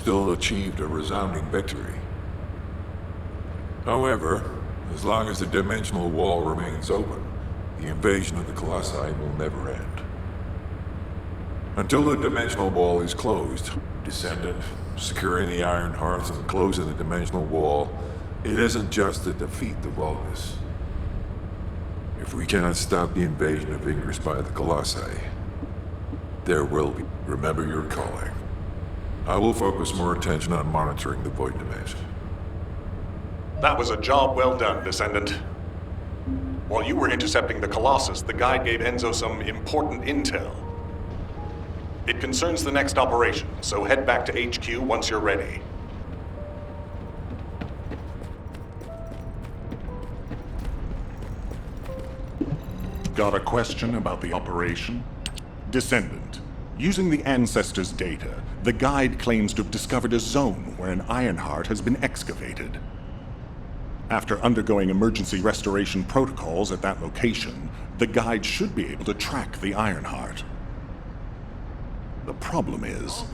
still achieved a resounding victory. However, as long as the dimensional wall remains open, the invasion of the Colossi will never end. Until the dimensional wall is closed, Descendant, securing the Iron Hearts and closing the dimensional wall, it isn't just to defeat the Vulgus. If we cannot stop the invasion of Ingress by the Colossi, there will be. Remember your calling. I will focus more attention on monitoring the Void Dimension. That was a job well done, Descendant. While you were intercepting the Colossus, the guide gave Enzo some important intel. It concerns the next operation, so head back to HQ once you're ready. Got a question about the operation? Descendant, using the Ancestors' data, the guide claims to have discovered a zone where an Ironheart has been excavated. After undergoing emergency restoration protocols at that location, the guide should be able to track the Ironheart. The problem is,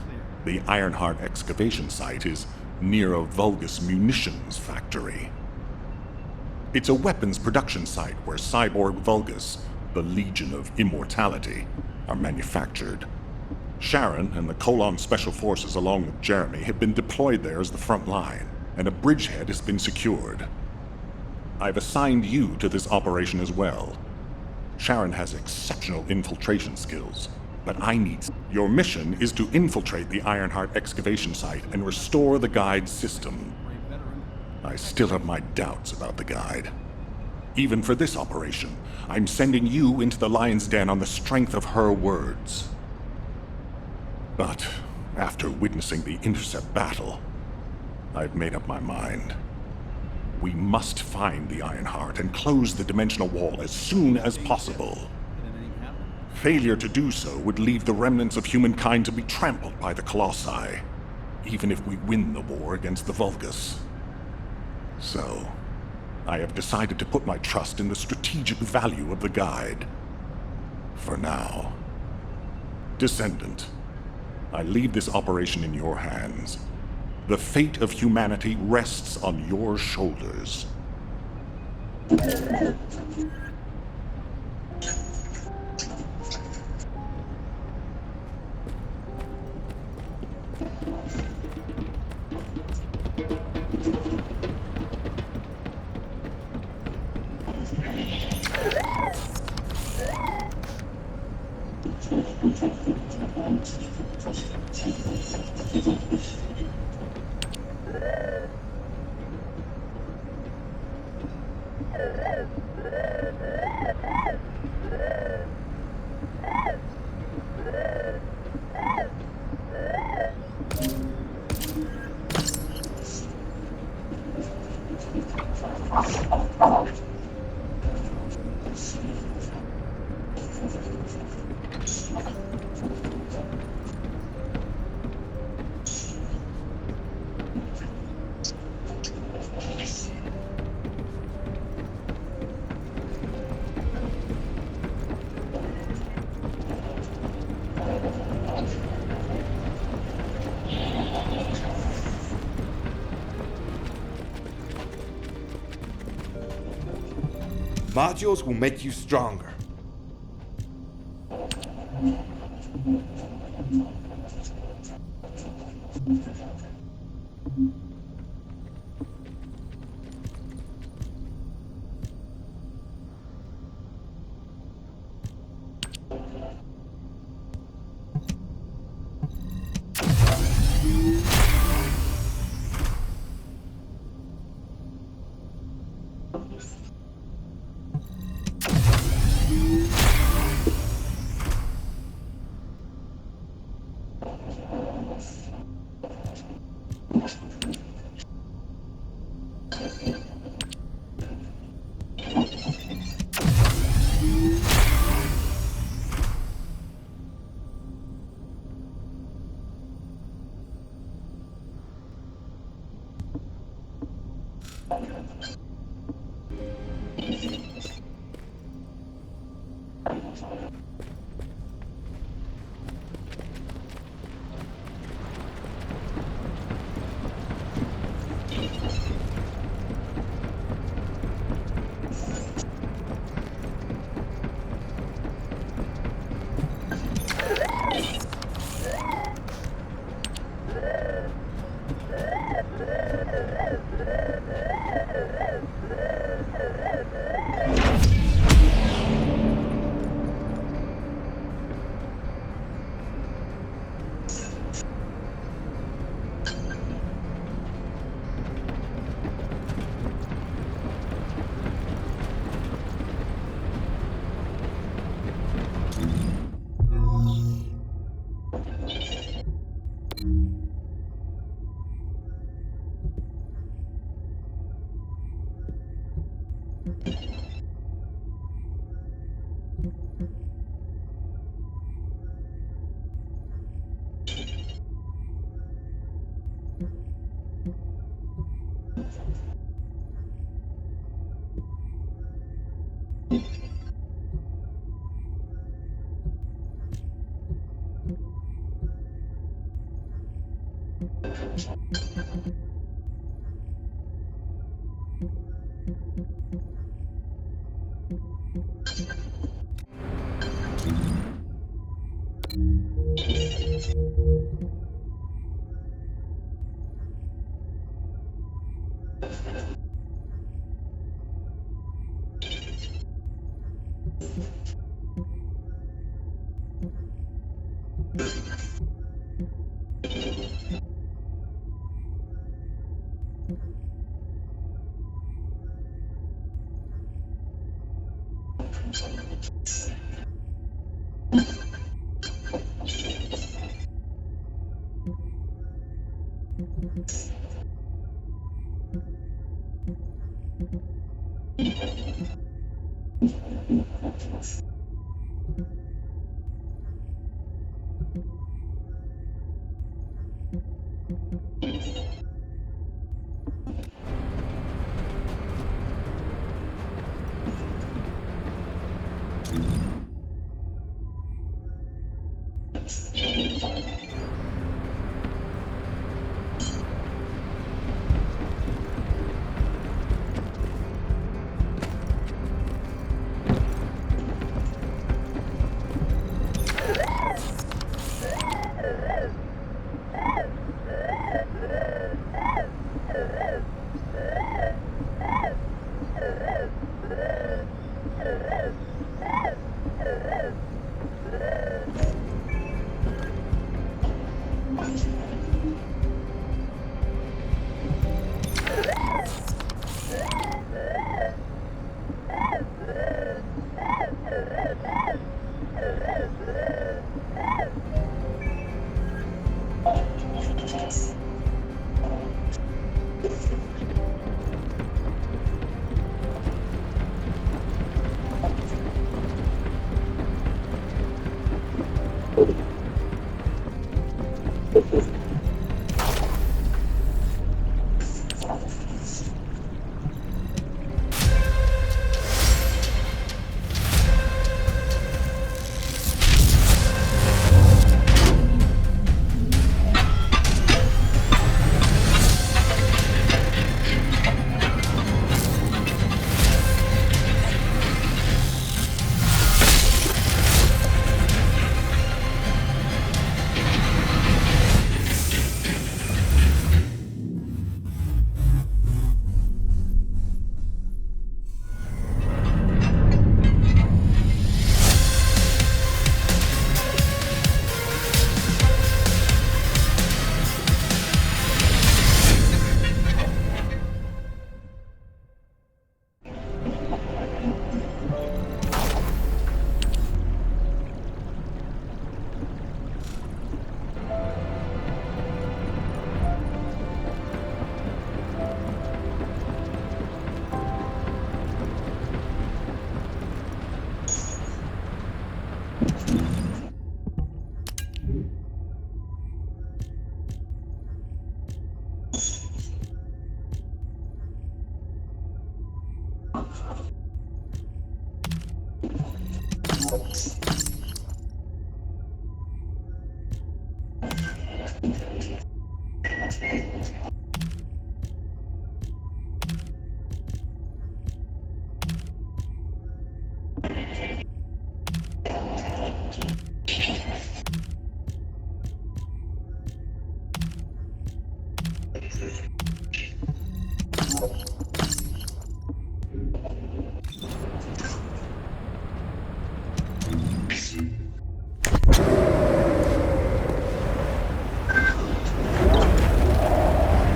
the Ironheart excavation site is near a Vulgus munitions factory. It's a weapons production site where cyborg Vulgus, the Legion of Immortality, are manufactured. Sharon and the Colon Special Forces along with Jeremy have been deployed there as the front line, and a bridgehead has been secured. I've assigned you to this operation as well. Sharon has exceptional infiltration skills, but I need... Your mission is to infiltrate the Ironheart excavation site and restore the guide's system. I still have my doubts about the guide. Even for this operation, I'm sending you into the Lion's Den on the strength of her words. But after witnessing the Intercept battle, I've made up my mind. We must find the Ironheart and close the dimensional wall as soon as possible. Failure to do so would leave the remnants of humankind to be trampled by the Colossi, even if we win the war against the Vulgus. So, I have decided to put my trust in the strategic value of the guide. For now. Descendant, I leave this operation in your hands. The fate of humanity rests on your shoulders. Modules will make you stronger.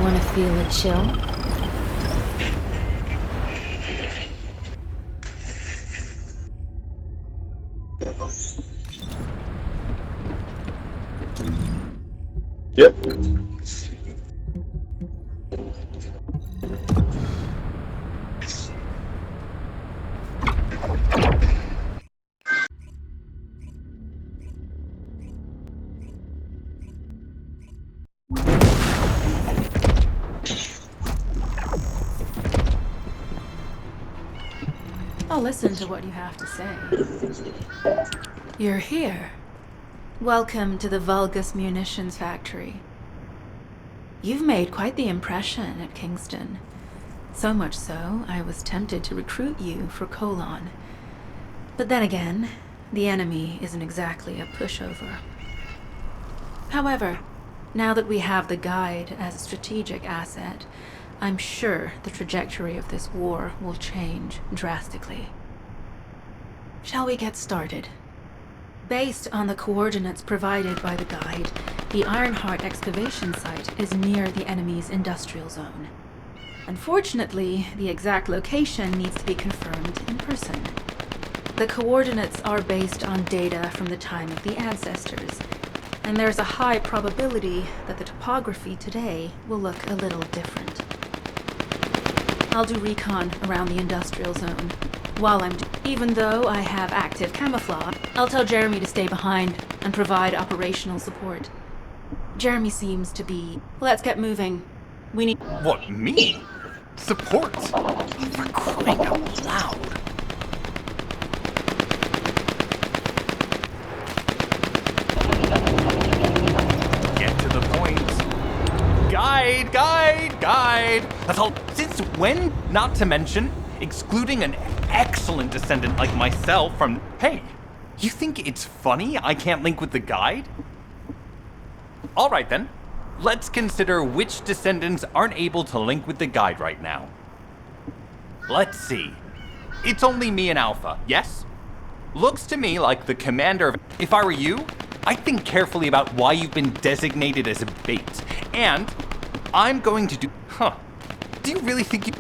Want to feel a chill? Yep. I'll listen to what you have to say. You're here. Welcome to the Vulgus Munitions Factory. You've made quite the impression at Kingston. So much so, I was tempted to recruit you for Colon. But then again, the enemy isn't exactly a pushover. However, now that we have the Guide as a strategic asset, I'm sure the trajectory of this war will change drastically. Shall we get started? Based on the coordinates provided by the Guide, the Ironheart excavation site is near the enemy's industrial zone. Unfortunately, the exact location needs to be confirmed in person. The coordinates are based on data from the time of the ancestors, and there's a high probability that the topography today will look a little different. I'll do recon around the industrial zone. Even though I have active camouflage, I'll tell Jeremy to stay behind and provide operational support. Jeremy seems to be... Let's get moving. We need... What, me? Support? For crying out loud. Get to the point. Guide! That's all. Since when? Not to mention, excluding an excellent descendant like myself from... Hey, you think it's funny I can't link with the Guide? Alright then. Let's consider which descendants aren't able to link with the Guide right now. Let's see. It's only me and Alpha, yes? Looks to me like the commander of... If I were you, I'd think carefully about why you've been designated as a bait. And I'm going to do... Do you really think you...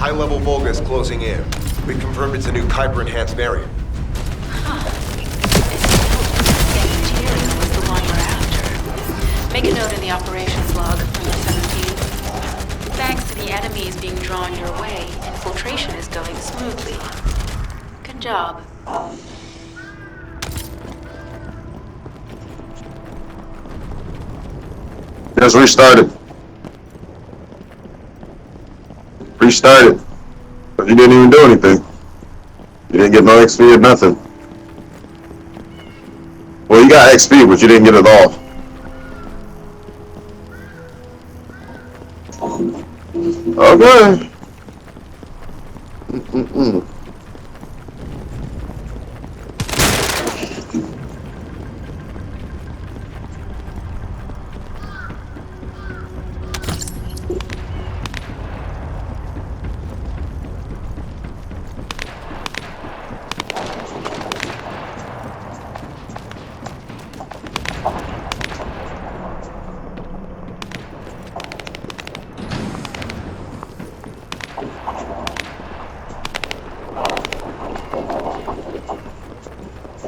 High-level Volga is closing in. We confirmed it's a new Kuiper-enhanced variant. Material was the one we're after. Make a note in the operations log from the 17th. Thanks to the enemies being drawn your way, infiltration is going smoothly. Good job. Just restarted. Restarted. But you didn't even do anything. You didn't get no XP or nothing. Well, you got XP, but you didn't get it all. Okay.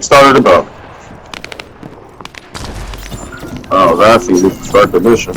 Started about. Oh, that's easy to start the mission.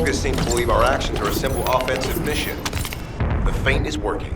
Vulgus seem to believe our actions are a simple offensive mission. The feint is working.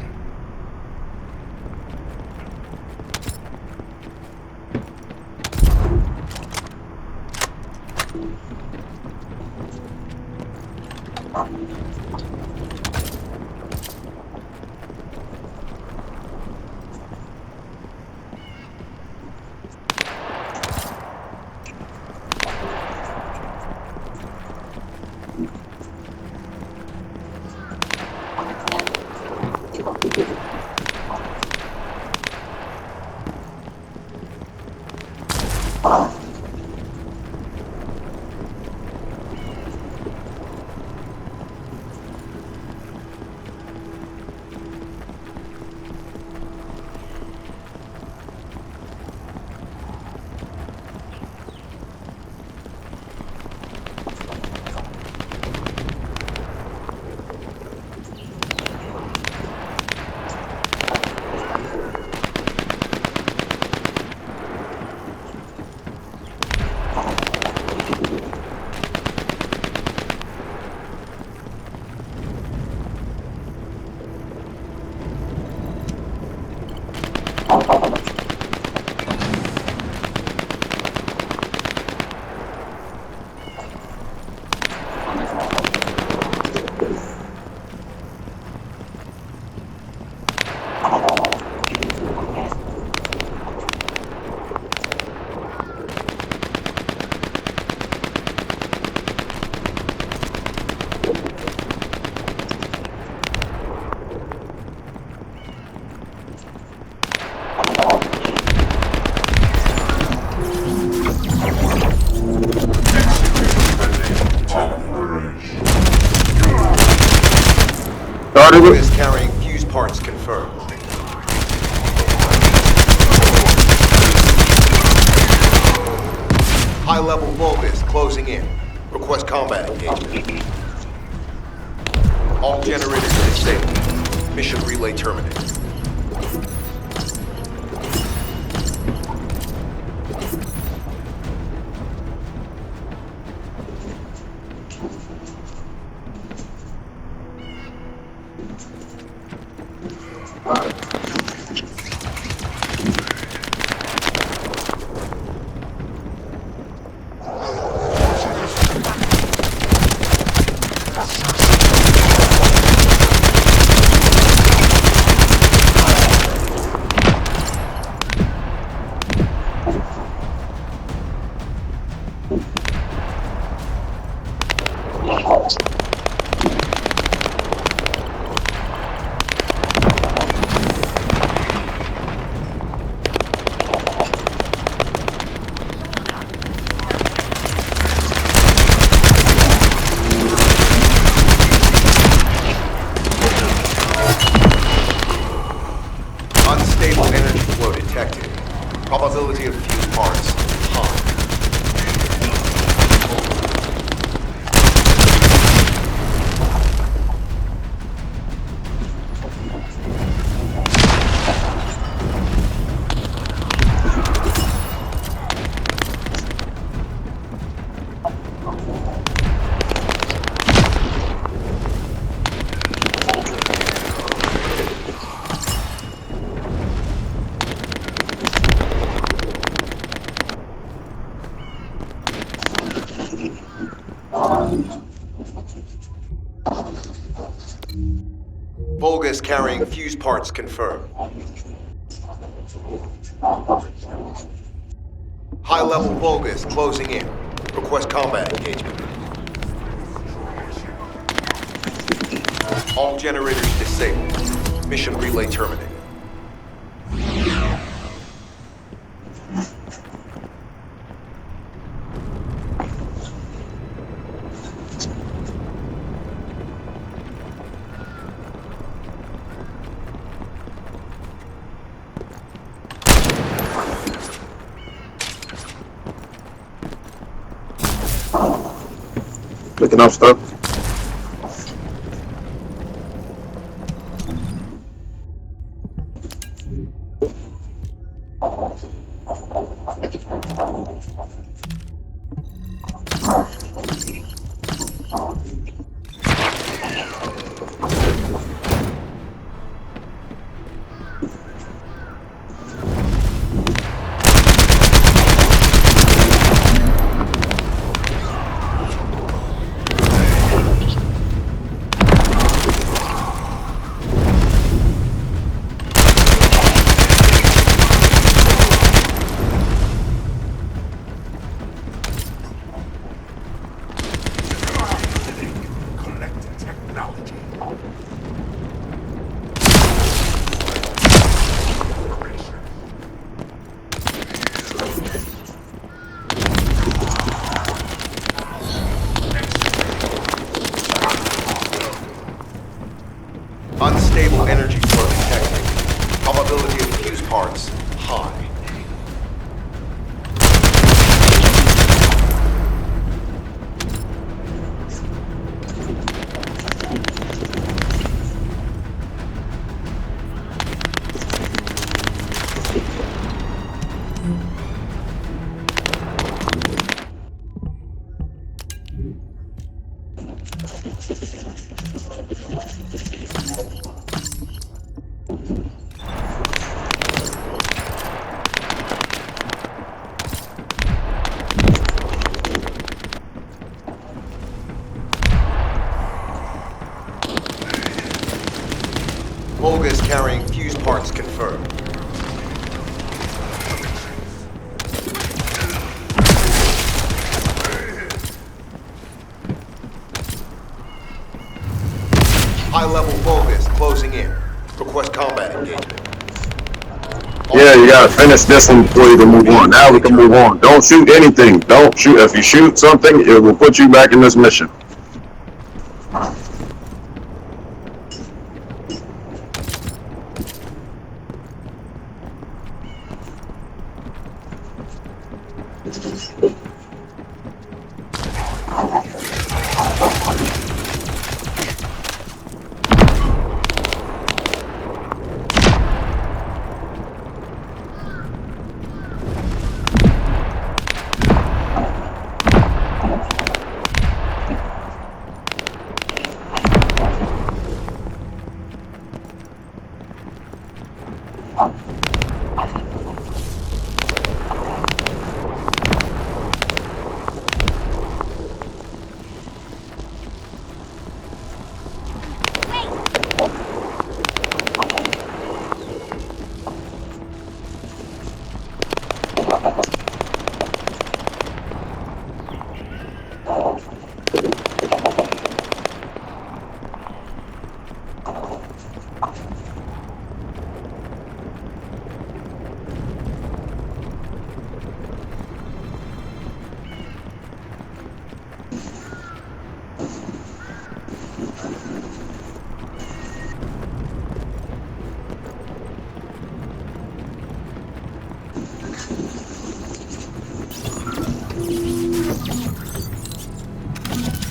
Vulgus carrying fuse parts confirmed. High-level Vulgus closing in. Request combat engagement. All generators disabled. Mission relay terminated. Unstable energy flow detected. Probability of fuse parts high. Vulgus carrying fuse parts confirmed. High-level Vulgus closing in. Request combat engagement. All generators disabled. Mission relay terminated. Picking up stuff. Unstable energy flow detected. Probability of fuse parts high. Volgus carrying fuse parts confirmed. High-level Volgus closing in. Request combat engagement. Yeah, you gotta finish this one before you can move on. Now we can move on. Don't shoot anything. Don't shoot. If you shoot something, it will put you back in this mission.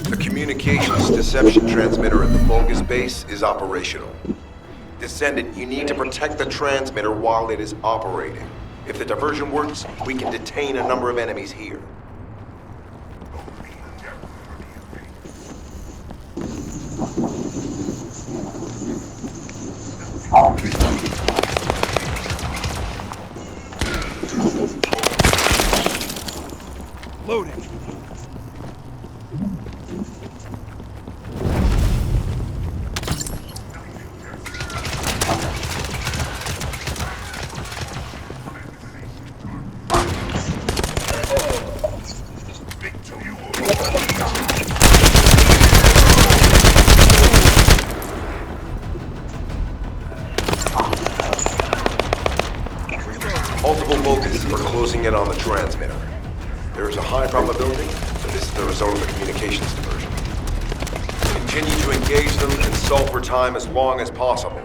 The communications deception transmitter at the Volgus base is operational. Descendant, you need to protect the transmitter while it is operating. If the diversion works, we can detain a number of enemies here. Loading. Multiple Volgus are closing in on the transmitter. There is a high probability that this is the result of a communications diversion. Continue to engage them and solve for time as long as possible.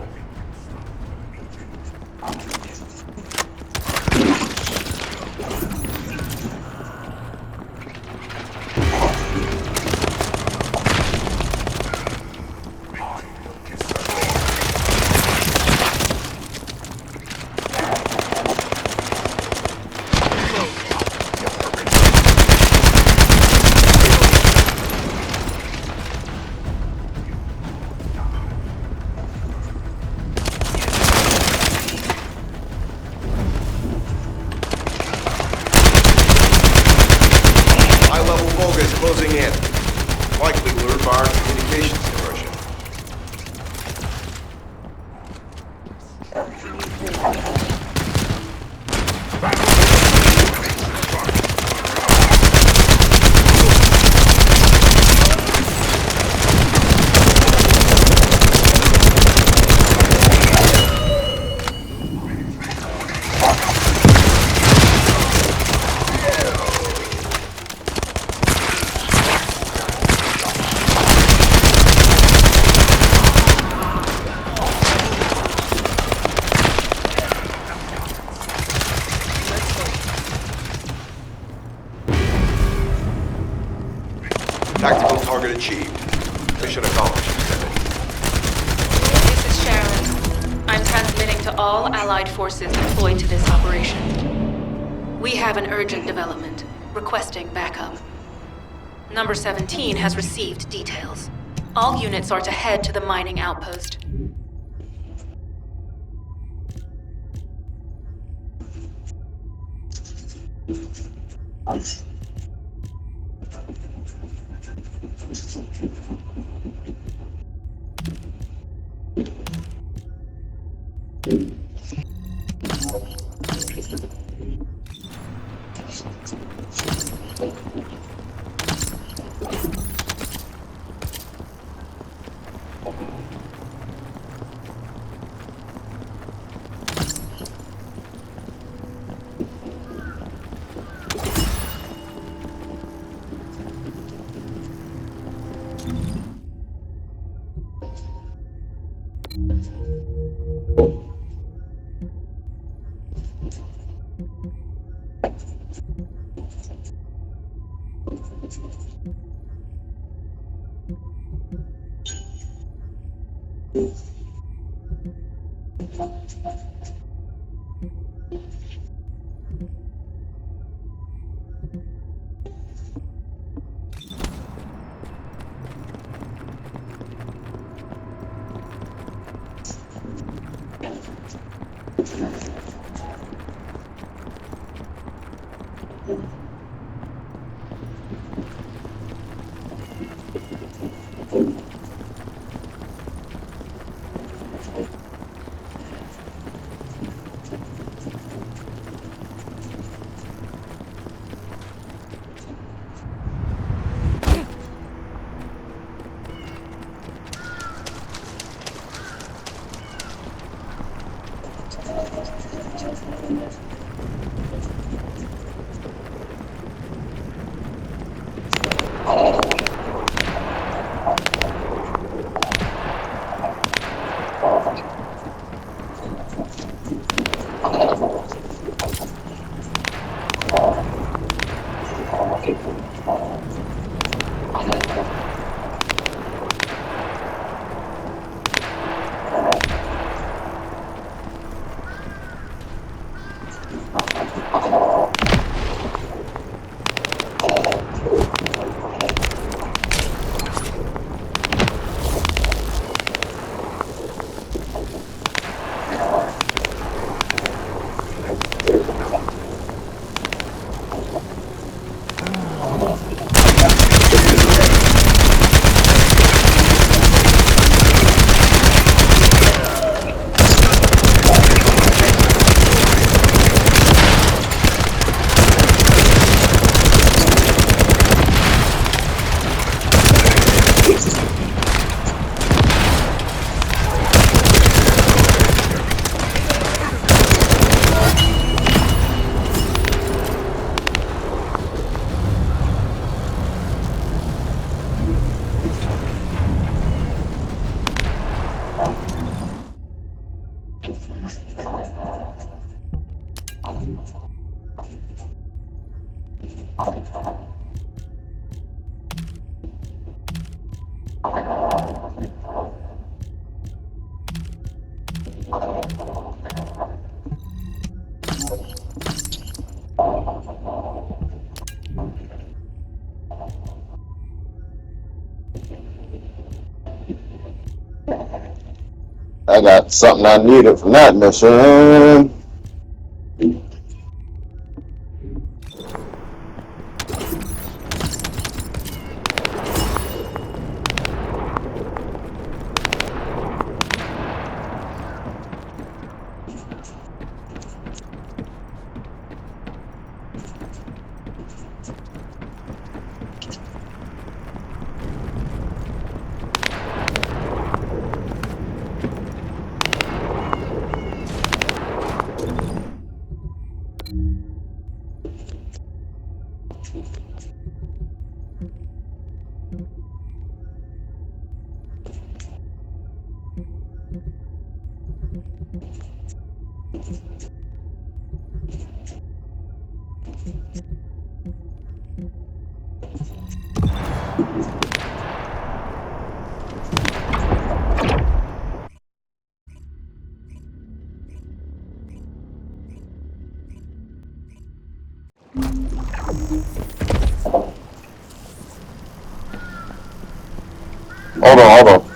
achieved. Mission accomplished, Descendant. This is Sharon. I'm transmitting to all Allied forces deployed to this operation. We have an urgent development, requesting backup. Number 17 has received details. All units are to head to the mining outpost. I got something I needed from that mission. hold on.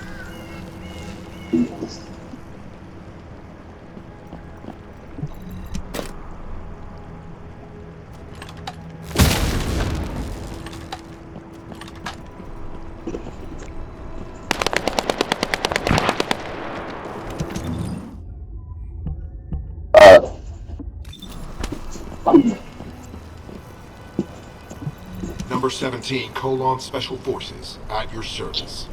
Number 17, Colon Special Forces, at your service.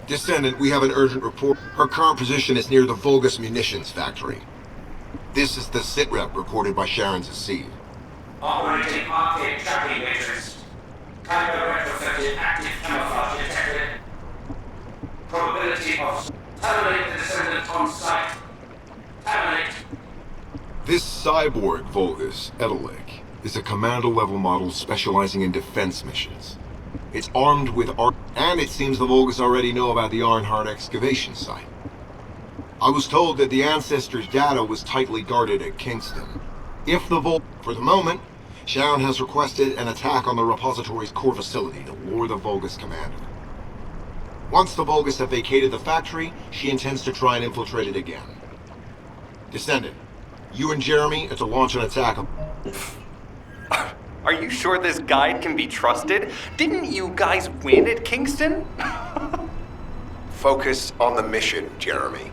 Descendant, we have an urgent report. Her current position is near the Vulgus Munitions Factory. This is the sitrep reported by Sharon's Seed. Operating arcade tracking matrix. Type of retrofitted active camouflage detected. Probability of terminate the Descendant on site. Terminate. This cyborg Vulgus, Edelik, is a commando-level model specializing in defense missions. It's armed with and it seems the Vulgus already know about the Arnhart excavation site. I was told that the Ancestors' data was tightly guarded at Kingston. For the moment, Sharon has requested an attack on the repository's core facility to lure the Vulgus commander. Once the Vulgus have vacated the factory, she intends to try and infiltrate it again. Descendant, you and Jeremy are to launch an attack. Are you sure this guide can be trusted? Didn't you guys win at Kingston? Focus on the mission, Jeremy.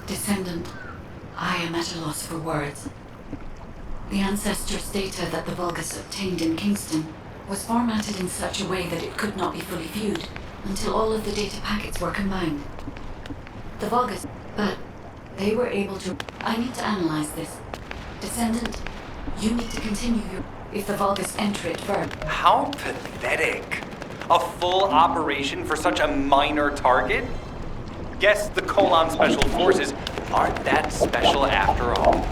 Descendant, I am at a loss for words. The Ancestors' data that the Vulgus obtained in Kingston was formatted in such a way that it could not be fully viewed until all of the data packets were combined. The Vulgus, but they were able to... I need to analyze this. Descendant, you need to continue your... If the Vulgus enter it first. How pathetic. A full operation for such a minor target? Guess the Colon Special Forces aren't that special after all.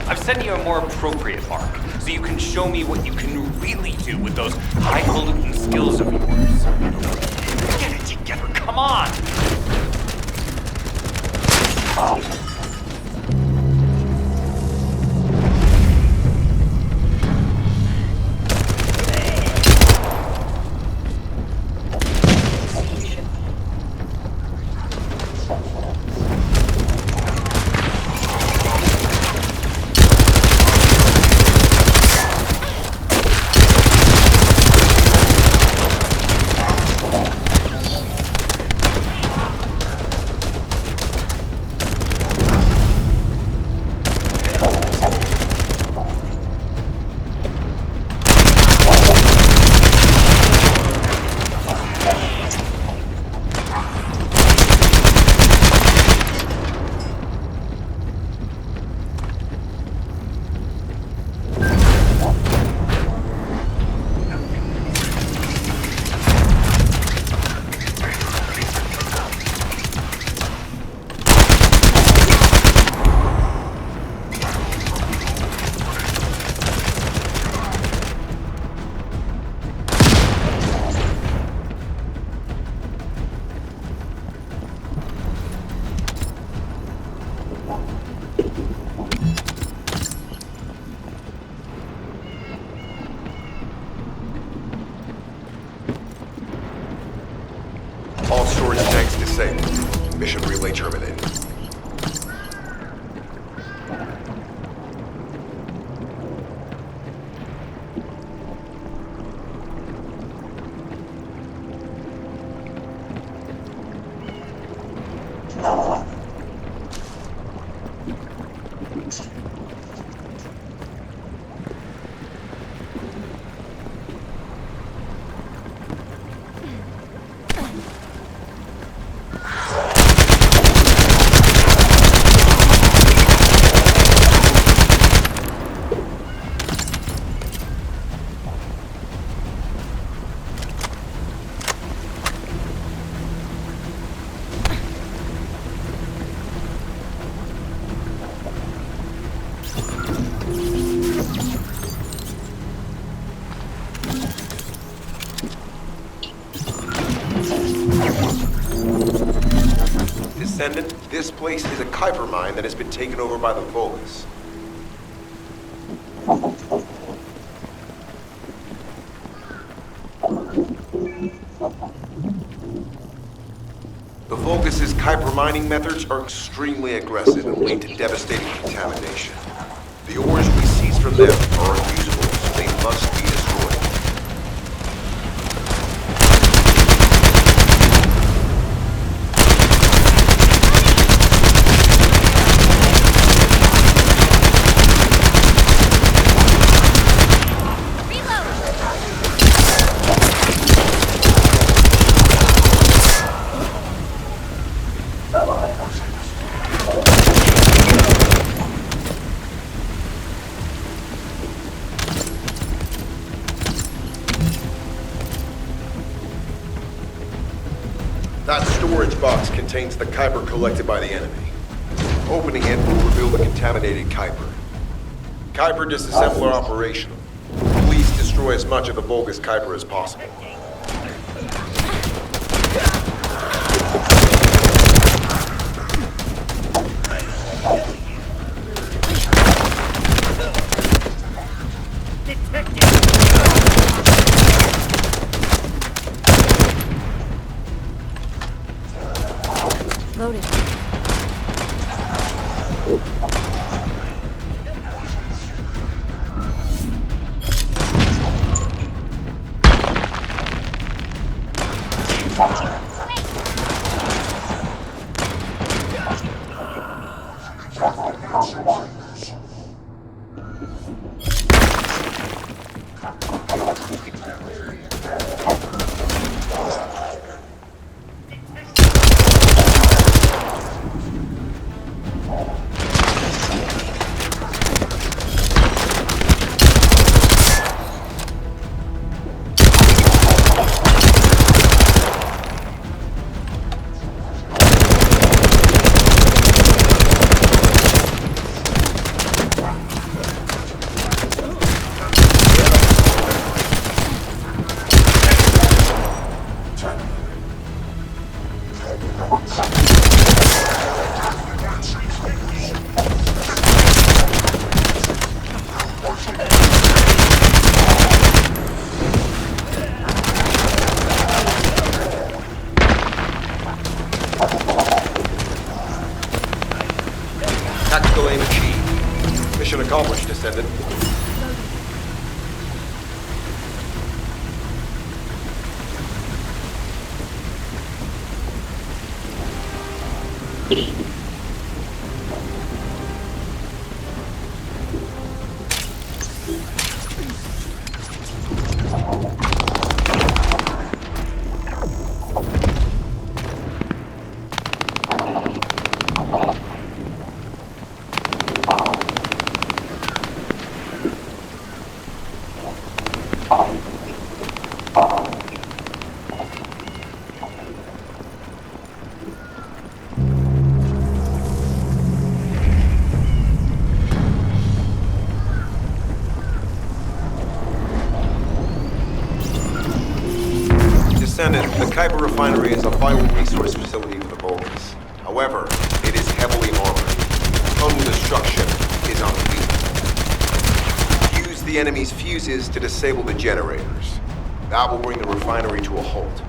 I've sent you a more appropriate mark, so you can show me what you can really do with those highfalutin skills of yours. Get it together, come on! Mission relay terminated. Descendant, this place is a Kuiper mine that has been taken over by the Vulgus. The Vulgus' Kuiper mining methods are extremely aggressive and lead to devastating contamination. The ores we seize from them are unusable, so they must be destroyed. That storage box contains the Kuiper collected by the enemy. Opening it will reveal the contaminated Kuiper. Kuiper disassembler operational. Please destroy as much of the Vulgus Kuiper as possible. Loading. Tactical aim achieved. Mission accomplished, Descendant. Descendant, the Kuiper refinery is a vital resource facility for the Vulgus. However, it is heavily armored. Total destruction is unthinkable. Use the enemy's fuses to disable the generators. That will bring the refinery to a halt.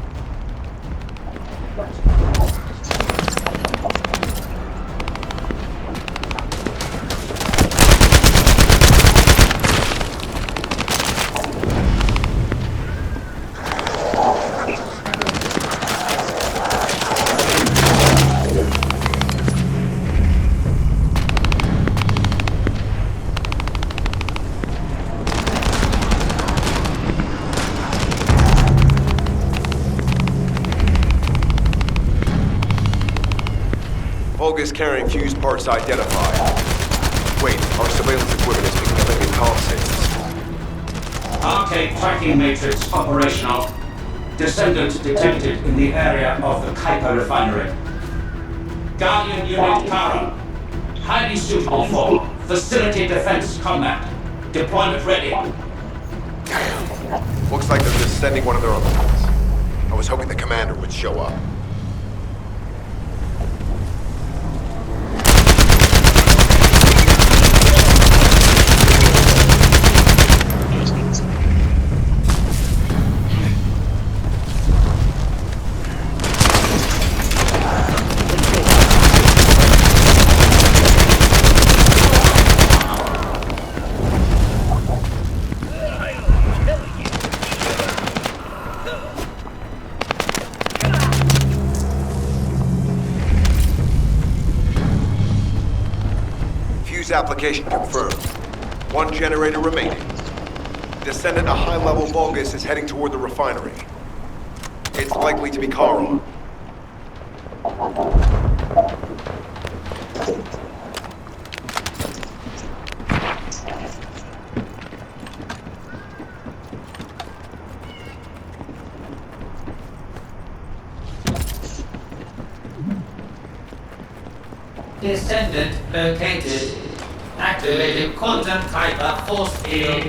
Vulgus carrying fuse parts identified. Wait, our surveillance equipment is picking up enemy comm signals. Arcade tracking matrix operational. Descendant detected in the area of the Kuiper refinery. Guardian Unit Kara. Highly suitable for facility defense combat. Deployment ready. Damn. Looks like they're just sending one of their own ones. I was hoping the commander would show up. Application confirmed. One generator remaining. Descendant, a high-level Vulgus is heading toward the refinery. It's likely to be Charon. Descendant located. Activated quantum Kuiper force field.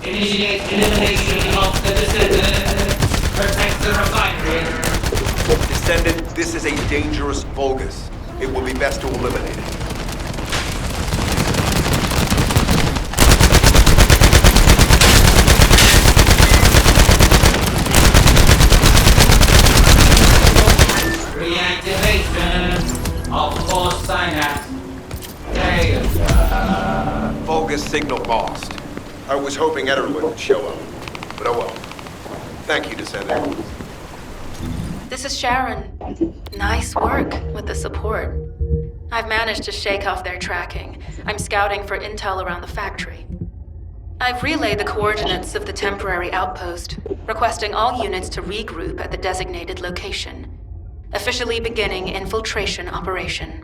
Initiate elimination of the Descendant. Protect the refinery. Descendant, this is a dangerous Vulgus. It will be best to eliminate it. Reactivation of force synapse. Vulgus signal lost. I was hoping Ederlin would show up, but oh well. Thank you, Descendant. This is Sharon. Nice work with the support. I've managed to shake off their tracking. I'm scouting for intel around the factory. I've relayed the coordinates of the temporary outpost, requesting all units to regroup at the designated location. Officially beginning infiltration operation.